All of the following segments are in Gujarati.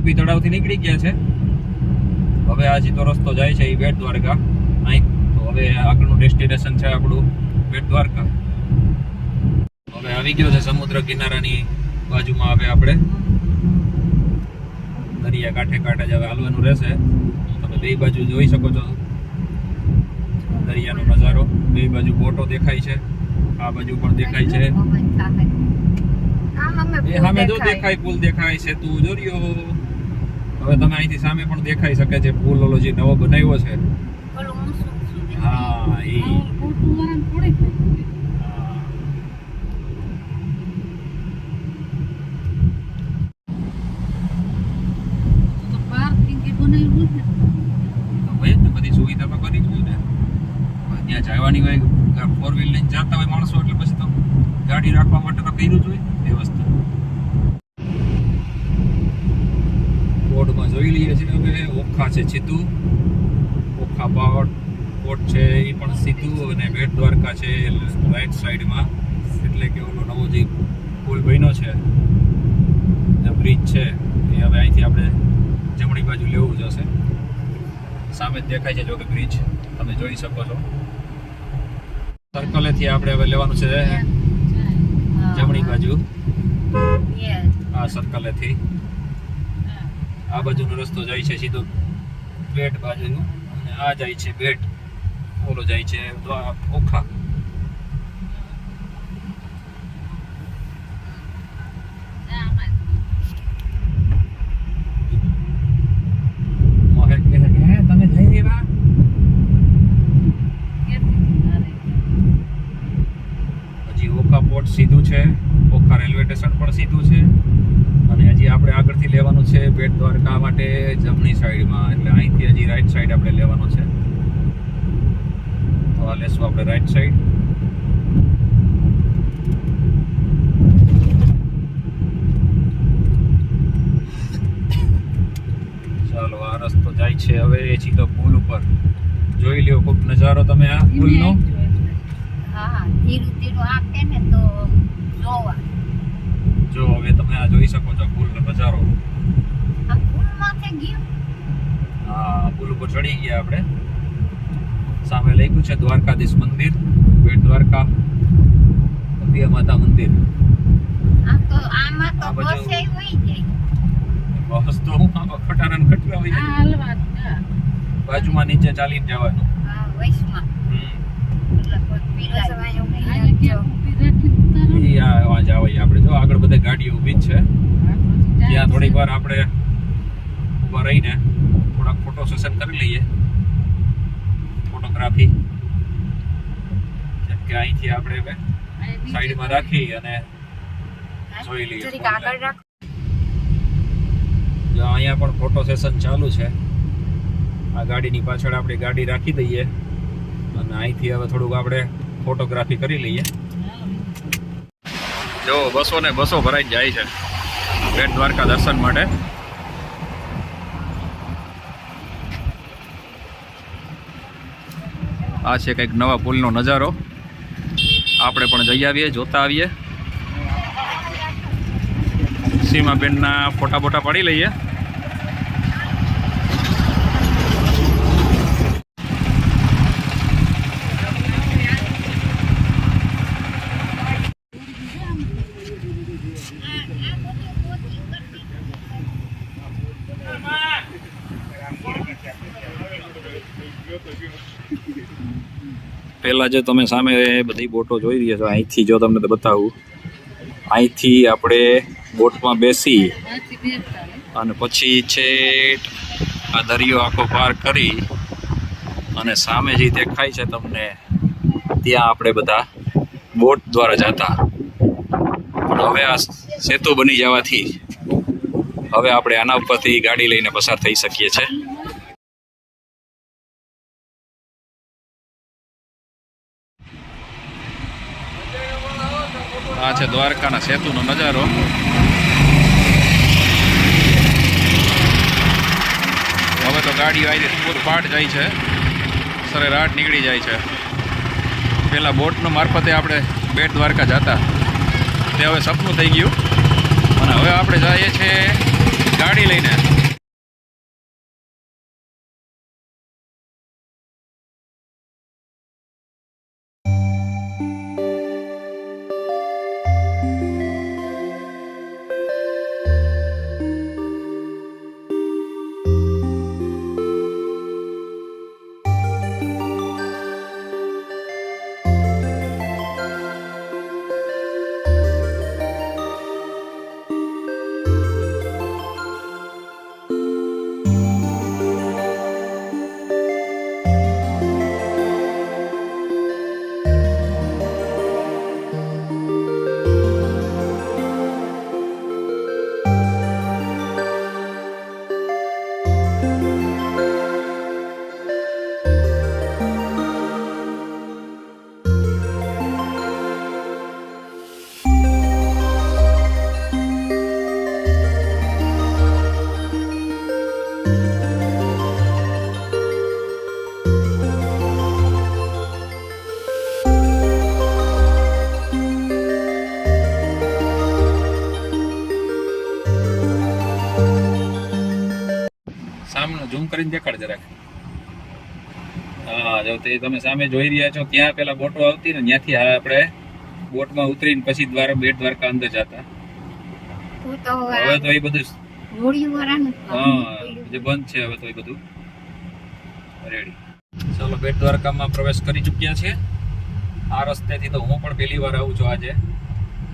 કુપી તળાવથી નીકળી ગયા છે. હવે આ સીધો રસ્તો જાય છે એ બેટ દ્વારકા. અહીં તો હવે આગળનું ડેસ્ટિનેશન છે આપણું બેટ દ્વારકા. હવે આવી ગયો છે સમુદ્ર કિનારાની બાજુમાં. હવે આપણે દરિયા કાંઠે કાંઠે જ હવે હાલવાનું રહેશે. તમે બે બાજુ જોઈ શકો છો દરિયાનો નજારો. બે બાજુ બોટો દેખાય છે, આ બાજુ પણ દેખાય છે. એ સામે જો દેખાય પુલ દેખાય, સેતુ જોરિયો. હવે તમે અહીંથી સામે પણ દેખાઈ શકે છે પુલ ઓલો જે નવો બનાવ્યો છે. હા એ બધી સુવિધા તો કરી જ હોય ને. ત્યાં જવાની હોય 4 વ્હીલ લઈને જતા હોય માણસો એટલે પછી તો ગાડી રાખવા માટે તો કર્યું જ હોય વ્યવસ્થા. બોર્ડમાં જોઈ લઈએ છીએ હવે ઓખા છે સીધું, ઓખા પોર્ટ છે એ પણ સીધું, અને બેટ દ્વારકા છે રાઈટ સાઈડમાં. એટલે કે ઓલો નવો જે પુલ બન્યો છે બ્રિજ છે એ હવે અહીંથી આપણે જમણી બાજુ લેવું જશે. સામે જ દેખાય છે જો કે બ્રિજ તમે જોઈ શકો છો. સર્કલેથી આપણે હવે લેવાનું છે જમણી બાજુ. આ સર્કલેથી આ બાજુનો રસ્તો જાય છે સીધો બેટ બાજુનું, અને આ જાય છે બેટ, ઓલો જાય છે ઓખા. તમે જઈ રહ્યા હજી ઓખા પોર્ટ સીધું છે, ઓખા રેલવે સ્ટેશન પણ સીધું છે, અને હજી આપણે આગળથી લેવાનું છે બેટ દ્વારકા માટે જમણી સાઈડમાં. એટલે અહીંથી હજી રાઈટ સાઈડ આપણે લેવાનો છે. તો આ લેશું આપણે રાઈટ સાઈડ. ચાલો આ રસ્તો જાય છે હવે સીધો પુલ ઉપર. જોઈ લ્યો ખૂબ નજારો તમે આ પુલનો. જો હવે તમે આ જોઈ શકો છો પુલનો નજારો. હા પુલ ઉપર ચડી ગયા આપણે. સામે લખ્યું છે દ્વારકાધીશ મંદિર, બેટ દ્વારકા અંબિકા માતા મંદિર. બસ તો હું ખટારાને ખટરા હોય બાજુમાં નીચે ચાલીને જવાનું. આપણે જો આગળ બધે ગાડીઓ ઊભી જ છે. ત્યાં થોડીક વાર આપણે ઊભા રહીને થોડાક ફોટો સેશન કરી લઈએ, ફોટોગ્રાફી. જેમ કે અહીંથી આપણે સાઈડમાં રાખી અને જોઈ લઈએ. જો અહીંયા પણ ફોટો સેશન ચાલુ છે. આ ગાડીની પાછળ આપણે ગાડી રાખી દઈએ અને અહીંથી હવે થોડુંક આપણે ફોટોગ્રાફી કરી લઈએ. જો બસો ને બસો ભરાઈ જાય છે બેટ દ્વારકા દર્શન માટે. આ છે કંઈક નવા પુલનો નજારો. આપણે પણ જઈ આવીએ, જોતા આવીએ. સીમાબેનના ફોટા બોટા પાડી લઈએ. પહેલાં જે તમે સામે બધી બોટો જોઈ રહ્યા છો, અહીંથી જો તમને બતાવું, અહીંથી આપણે બોટમાં બેસી અને પછી છે આ દરિયો આખો પાર કરી અને સામે જે દેખાય છે તમને ત્યાં આપણે બધા બોટ દ્વારા જતા. પણ હવે આ સેતુ બની જવાથી હવે આપણે આના ઉપરથી ગાડી લઈને પસાર થઈ શકીએ છીએ. આ છે દ્વારકાના સેતુનો નજારો. હવે તો ગાડીઓ આવી પૂર પાટ જાય છે, સરેરાટ નીકળી જાય છે. પહેલાં બોટનો મારફતે આપણે બેટ દ્વારકા જતા, તે હવે સપનું થઈ ગયું. અને હવે આપણે જઈએ છીએ ગાડી લઈને. ઝૂમ કરીને દેખાડ જરાક. હા જો તે તમે સામે જોઈ રહ્યા છો ત્યાં પેલા બોટો આવતી ને ત્યાંથી આપણે બોટમાં ઉતરીને પછી બેટ દ્વારકા અંદર જતા. હવે તો એ બધું જે બંધ છે હવે તો એ બધું રેડી. ચાલો બેટ દ્વારકામાં પ્રવેશ કરી ચૂક્યા છે. આ રસ્તેથી તો હું પણ પહેલી વાર આવું છું આજે,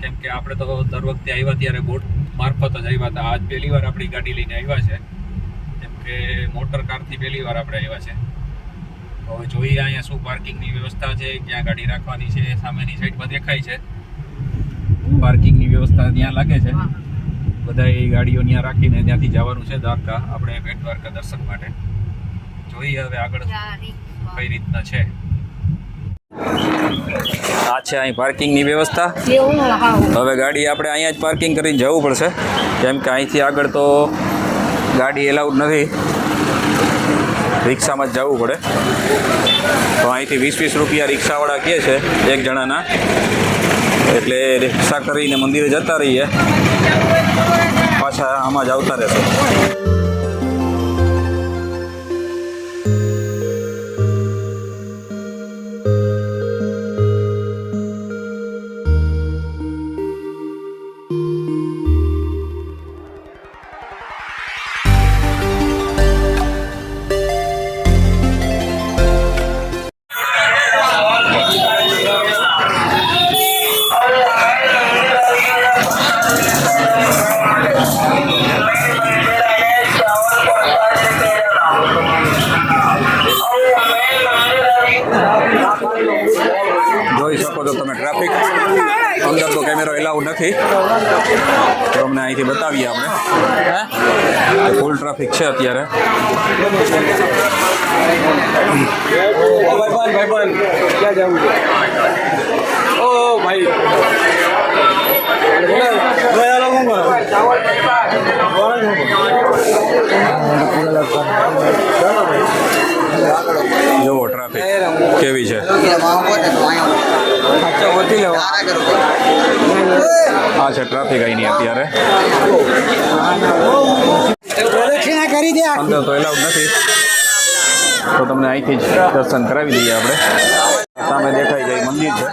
કેમ કે આપણે તો દર વખતે આવ્યા ત્યારે બોટ મારફત જ આવ્યા હતા. આજ પહેલી વાર આપણી ગાડી લઈને આવ્યા છે, કેમ કે મોટર કારથી પહેલી વાર આપણે આવ્યા છે. હવે જોઈએ અહીંયા શું પાર્કિંગની વ્યવસ્થા છે, ક્યાં ગાડી રાખવાની છે. સામેની સાઈડમાં દેખાય છે પાર્કિંગની વ્યવસ્થા ત્યાં લાગે છે. બધા એ ગાડીઓ ત્યાં રાખીને ત્યાંથી જવાનું છે દ્વારકા, આપણે બેટ દ્વારકા દર્શન માટે. જોઈએ હવે આગળ કઈ રીતના છે. આ છે અહીં પાર્કિંગની વ્યવસ્થા. હવે ગાડી આપણે અહીંયા જ પાર્કિંગ કરીને જવું પડશે, કેમ કે અહીંથી આગળ તો ગાડી એલાઉડ નથી, રિક્ષામાં જ જવું પડે. તો અહીંથી 20-20 રૂપિયા રિક્ષાવાળા કહે છે એક જણાના, એટલે રિક્ષા કરીને મંદિરે જતા રહીએ, પાછા આમાં જ આવતા રહેશે. જોઈ શકો છો તમે ટ્રાફિક. અંદર તો કેમેરો એલાઉડ નથી, તો અમને અહીંથી બતાવીએ આપણે. ફૂલ ટ્રાફિક છે અત્યારે. જુઓ ટ્રાફિક કેવી છે. આ છે ટ્રાફિક અહીંની અત્યારે. અંદર તો એલાઉડ નથી, તો તમને અહીંથી જ દર્શન કરાવી દઈએ આપણે. સામે દેખાઈ જાય મંદિર છે.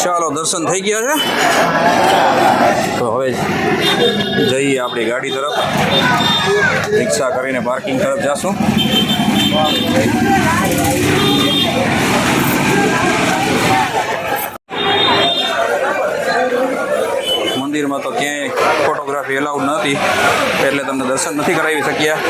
ચાલો દર્શન થઈ ગયા છે, તો હવે જઈએ આપણી ગાડી તરફ. રિક્ષા કરીને પાર્કિંગ તરફ જઈશું. મંદિરમાં તો ક્યાંય ફોટોગ્રાફી એલાઉડ નથી, એટલે તમને દર્શન નથી કરાવી શક્યા.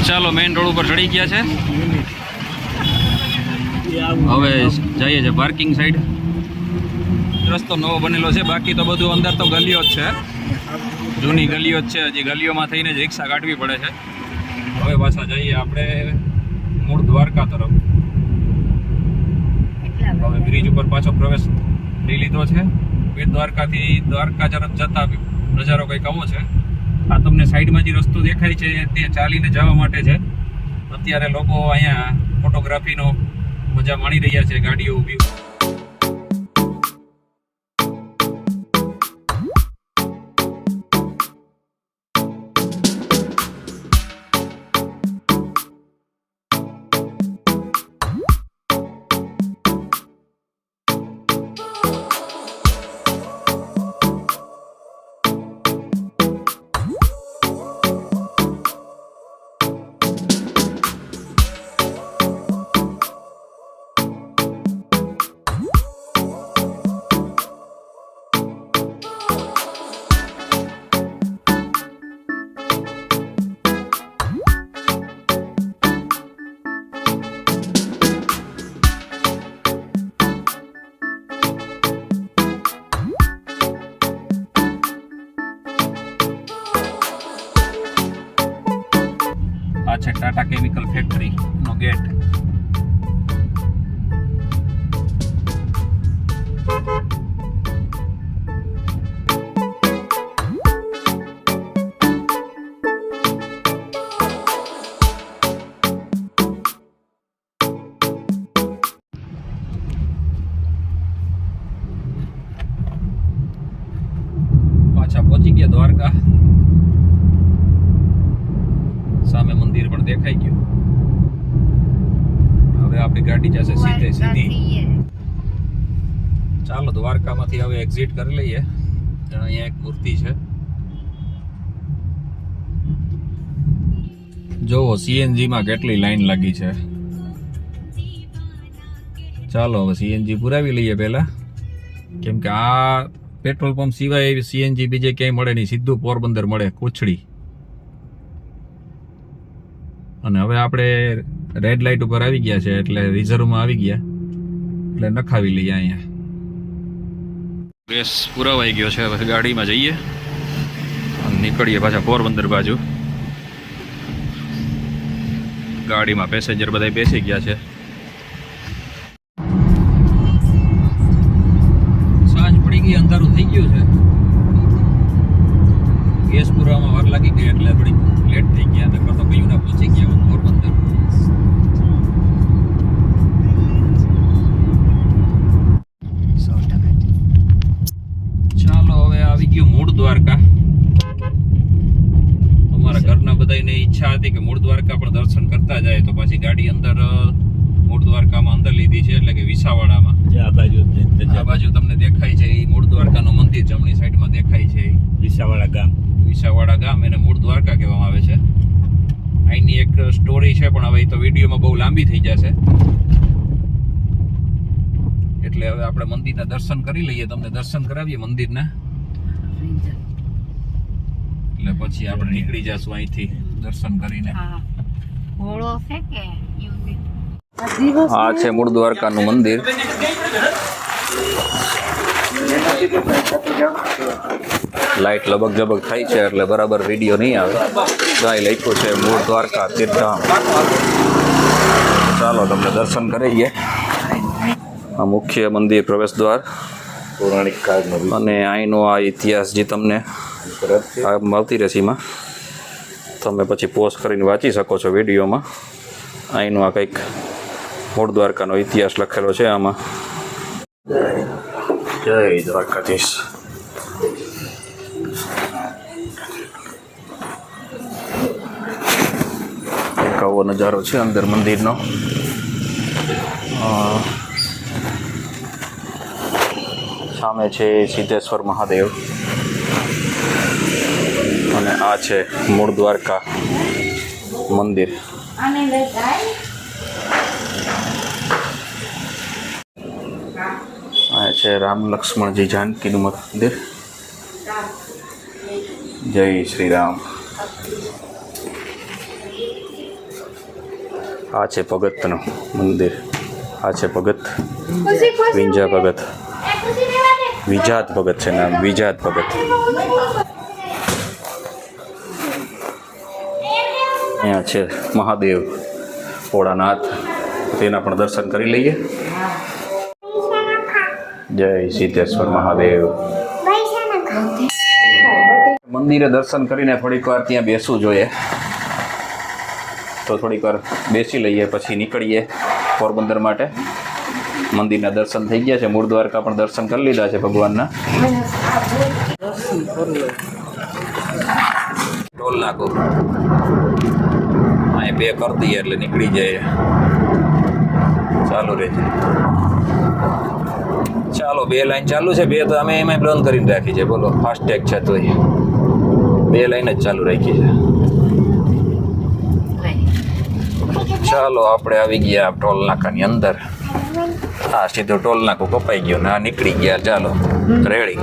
ચાલો મેઇન રોડ ઉપર ચડી ગયા છે. હવે જઈએ છે પાર્કિંગ સાઈડ. રસ્તો નવો બનેલો છે, બાકી તો બધું અંદર તો ગલીઓ જ છે, જૂની ગલીઓ જ છે. હજી ગલીઓમાં થઈને જ રિક્ષા કાઢવી પડે છે. હવે પાછા જઈએ આપણે મૂળ દ્વારકા તરફ. હવે બ્રિજ ઉપર પાછો પ્રવેશ લઈ લીધો છે. બેટ દ્વારકાથી દ્વારકા તરફ જતા નજારો કંઈક આવો છે. આ તમને સાઈડમાં જે રસ્તો દેખાય છે તે ચાલીને જવા માટે છે. અત્યારે લોકો અહીંયા ફોટોગ્રાફીનો મજા માણી રહ્યા છે, ગાડીઓ ઊભી. છે ટાટા કેમિકલ ફેક્ટરી નો ગેટ. પાછા પહોંચી ગયા દ્વારકા. સામે મંદિર પણ દેખાઈ ગયું. હવે આપણી ગાડી જશે સીધી. ચાલો દ્વારકામાંથી હવે એક્ઝિટ કરી લઈએ. અહીંયા એક મૂર્તિ છે. જોવો સીએનજી માં કેટલી લાઈન લાગી છે. ચાલો હવે સીએનજી પુરાવી લઈએ પહેલા, કેમ કે આ પેટ્રોલ પંપ સિવાય સીએનજી બીજે ક્યાંય મળે નહીં. સીધું પોરબંદર મળે, કોછડી. અને હવે આપણે રેડ લાઇટ ઉપર આવી ગયા છે, એટલે રિઝર્વમાં આવી ગયા, એટલે નખાવી લઈએ અહીંયા. ગેસ પુરાવાઈ ગયો છે. હવે ગાડીમાં જઈએ અને નીકળીએ પાછા પોરબંદર બાજુ. ગાડીમાં પેસેન્જર બધા બેસી ગયા છે. સાંજ પડી ગઈ, અંધારું થઈ ગયું છે. ગેસ પુરાવામાં વાર લાગી ગઈ એટલે થોડી લેટ થઈ ગયા. નકર તો કયું ના પહોંચી ગયા પોરબંદર. ચાલો હવે આવી ગયું મૂળ દ્વારકા. અમારા ઘરના બધાને ઈચ્છા હતી કે મૂળ દ્વારકા પણ દર્શન કરતા જાય, તો પછી ગાડી અંદર મૂળ દ્વારકામાં અંદર લીધી છે, એટલે કે વિસાવાડામાં. આ બાજુ તમને દેખાય છે એ મૂળ દ્વારકાનું મંદિર, જમણી સાઈડમાં દેખાય છે વિસાવાડા ગામ. એને મૂળ દ્વારકા કહેવામાં આવે છે. અહીંની એક સ્ટોરી છે, પણ હવે એ તો વિડીયોમાં બહુ લાંબી થઈ જશે, એટલે હવે આપણે મંદિરના દર્શન કરી લઈએ. તમને દર્શન કરાવીએ મંદિરના, એટલે પછી આપણે નીકળી જશું અહીંથી દર્શન કરીને. આ છે મૂળ દ્વારકાનું મંદિર. લાઈટ લબક જબક થાય છે એટલે બરાબર વિડીયો નહીં આવે. ગાય લખ્યું છે મૂળ દ્વારકા તીર્થધામ. ચાલો તમને દર્શન કરીએ. આ મુખ્ય મંદિર પ્રવેશ દ્વાર, પૌરાણિક કાળનો, અને અહીંનો આ ઇતિહાસ જે તમને આવતી રહેશે એમાં તમે પછી પોઝ કરીને વાંચી શકો છો વિડીયોમાં. અહીંનો આ કંઈક મૂળ દ્વારકાનો ઇતિહાસ લખેલો છે આમાં. જય દ્વારકાધીશ. આવો નજારો છે અંદર મંદિરનો. સામે છે સિદ્ધેશ્વર મહાદેવ અને આ છે મૂળ દ્વારકા મંદિર. આ છે રામ લક્ષ્મણજી જાનકીનું મંદિર. જય શ્રી રામ. આ છે ભગતનું મંદિર. આ છે ભગત વિંજા ભગત, વિજાત ભગત છે નામ, વિજાત ભગત. અહીંયા છે મહાદેવ ભોળાનાથ, તેના પણ દર્શન કરી લઈએ. જય સિદ્ધેશ્વર મહાદેવ. મંદિરે દર્શન કરીને થોડીક વાર ત્યાં બેસવું જોઈએ, તો થોડીક વાર બેસી લઈએ, પછી નીકળીએ પોરબંદર માટે. મંદિરના દર્શન થઈ ગયા છે, મૂળ દ્વારકા પણ દર્શન કરી લીધા છે ભગવાનના. ટોલ નાકો અહીં બે કરી દઈએ એટલે નીકળી જાય. ચાલુ રહેશે. ચાલો, બે લાઈન ચાલુ છે, બે તો અમે એમાં બંધ કરીને રાખી છે. બોલો, ફાસ્ટેગ છે તોય બે લાઈન જ ચાલુ રાખી છે. ચાલો આપણે આવી ગયા ટોલ નાકાની અંદર. હા, સીધું ટોલ નાકું કપાઈ ગયું ને આ નીકળી ગયા. ચાલો રેડી.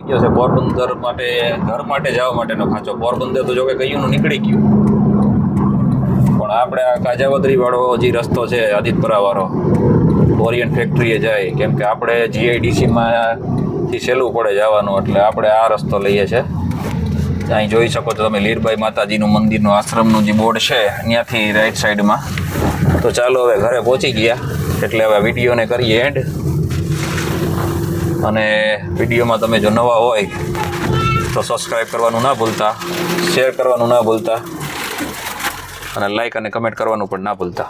ગયો છે પોરબંદર માટે, ઘર માટે જવા માટેનો ખાંચો. પોરબંદર તો જો કે કયું નીકળી ગયું, પણ આપણે આ કાજાવદરી વાળો જે રસ્તો છે આદિતપરા વાળો ઓરિયન્ટ ફેક્ટરીએ જાય, કેમ કે આપણે GIDCમાંથી સહેલું પડે જવાનું, એટલે આપણે આ રસ્તો લઈએ છીએ. અહીં જોઈ શકો છો તમે લીરબાઈ માતાજીનું મંદિરનું આશ્રમનું જે બોર્ડ છે ત્યાંથી રાઈટ સાઈડમાં. તો ચાલો હવે ઘરે પહોંચી ગયા, એટલે હવે વિડીયોને કરીએ એન્ડ. અને વિડીયોમાં તમે જો નવા હોય તો સબસ્ક્રાઈબ કરવાનું ના ભૂલતા, શેર કરવાનું ના ભૂલતા, અને લાઈક અને કમેન્ટ કરવાનું પણ ના ભૂલતા.